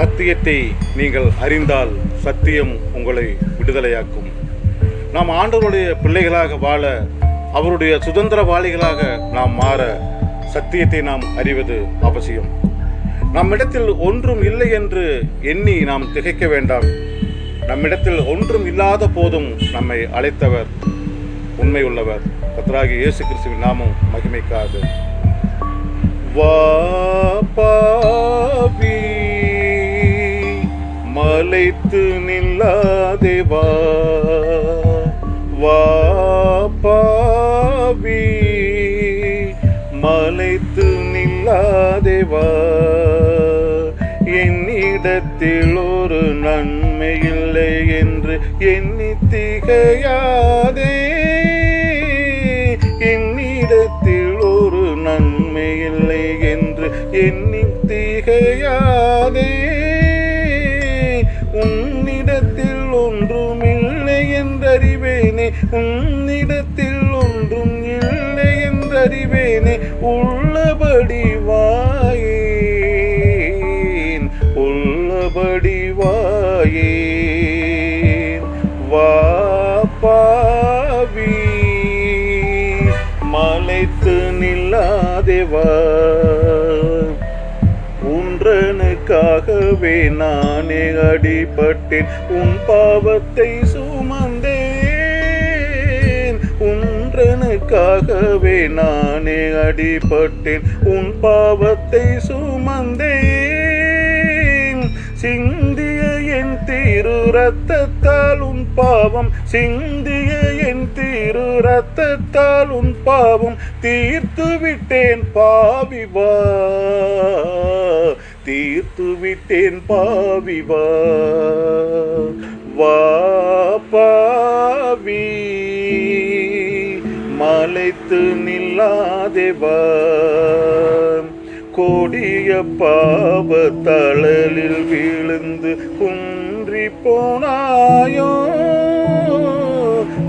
சத்தியத்தை நீங்கள் அறிந்தால் சத்தியம் உங்களை விடுதலையாக்கும். நாம் ஆண்டவருடைய பிள்ளைகளாக வாழ, அவருடைய சுதந்திரவாளிகளாக நாம் மாற சத்தியத்தை நாம் அறிவது அவசியம். நம்மிடத்தில் ஒன்றும் இல்லை என்று எண்ணி நாம் திகைக்க வேண்டாம். நம்மிடத்தில் ஒன்றும் இல்லாத போதும் நம்மை அழைத்தவர் உண்மை உள்ளவர். கர்த்தராகிய இயேசு கிறிஸ்துவின் நாமம் மகிமைக்காக. வா பாவி மலைத்து நில்லாதே வா, வா பாவி மலைத்து நில்லாதே வா. என்னிடத்தில் ஒரு நன்மை இல்லை என்று எண்ணி திகையாதே. என்னிடத்தில் ஒரு நன்மை இல்லை என்று எண்ணி திகையாதே. உன்னிடத்தில் ஒன்றும் இல்லை என்றறிவேனே, உன்னிடத்தில் ஒன்றும் இல்லை என்றறிவேனே. உள்ளபடி வாயேன், உள்ளபடி வாயேன். வா பாவி மலைத்து நில்லாதே வா. உன்றனுக்காகவே நானே அடிபட்டேன், உன் பாவத்தை சுமந்தேன். உன்றனுக்காகவே நானே அடிபட்டேன், உன் பாவத்தை சுமந்தேன். சிந்திய என் திரு ரத்தத்தால் உன் பாவம், சிந்திய என் திரு ரத்தத்தால் உன் பாவம் தீர்த்து விட்டேன் பாவி வா, தீர்த்து விட்டேன் பாவி வா. வா பாவி மலைத்து நில்லாதே வா. கொடிய பாவ தளலில் விழுந்து குன்றி போனாயோ,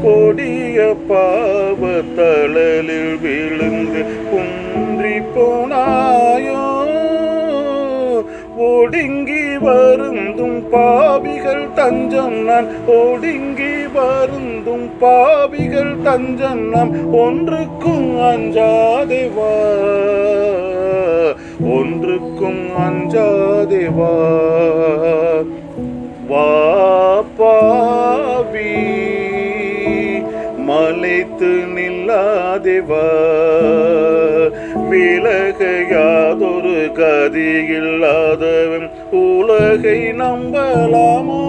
கொடிய பாவ தளலில் விழுந்து குன்றி போனாயோ. ஒடுங்கி வருந்தும் பாவிகள் தஞ்சம் நான், ஒடுங்கி வருந்தும் பாவிகள் தஞ்சம் நாம். ஒன்றுக்கும் அஞ்சாதே வா, ஒன்றுக்கும் அஞ்சாதே வா. வா பாவி மலைத்து நில்லாதே வா. விலகையாதொரு கதியில்லாதவன் உலகை நம்பலாமோ,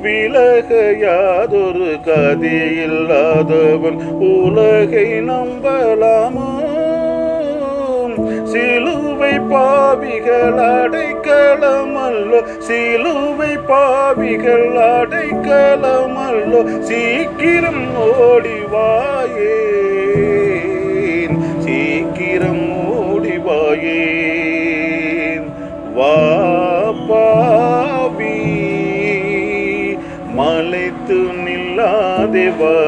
விலகையாதொரு கதியில்லாதவன் உலகை நம்பலாமோ. சிலுவை பாவிகள் அடைக்கலமல்லோ, சிலுவை பாவிகள் அடைக்கலமல்லோ. சீக்கிரம் ஓடிவாயேன், சீக்கிரம் ஓடிவாயேன். வா பாவி மலைத்து நில்லாதே வா.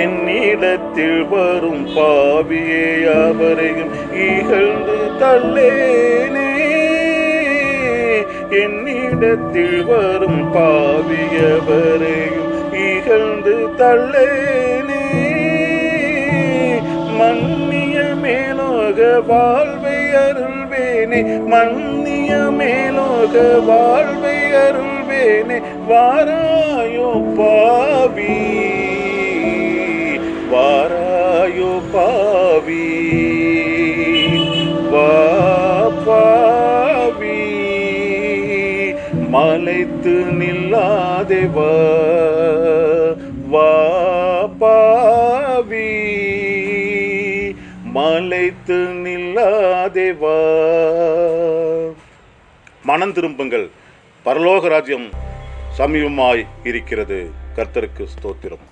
என்னிடத்தில் வரும் பாவியே அவரையும் இகழ்ந்து தள்ளேனே. என்னிடத்தில் வரும் பாவியவரையும் இகழ்ந்து தள்ளேனே. மன்னிய மேலோக வாழ்வை அருள்வேனே, மன்னிய மேலோக வாழ்வை அருள்வேனே. வாராயோ பாவி, வாராயோ பாவி. வா பாவி மலைத்து நில்லாதே வா. வா பாவி மலைத்து நில்லாதே வா. மனம் திரும்புங்கள், பரலோக ராஜ்யம் சமீபமாய் இருக்கிறது. கர்த்தருக்கு ஸ்தோத்திரம்.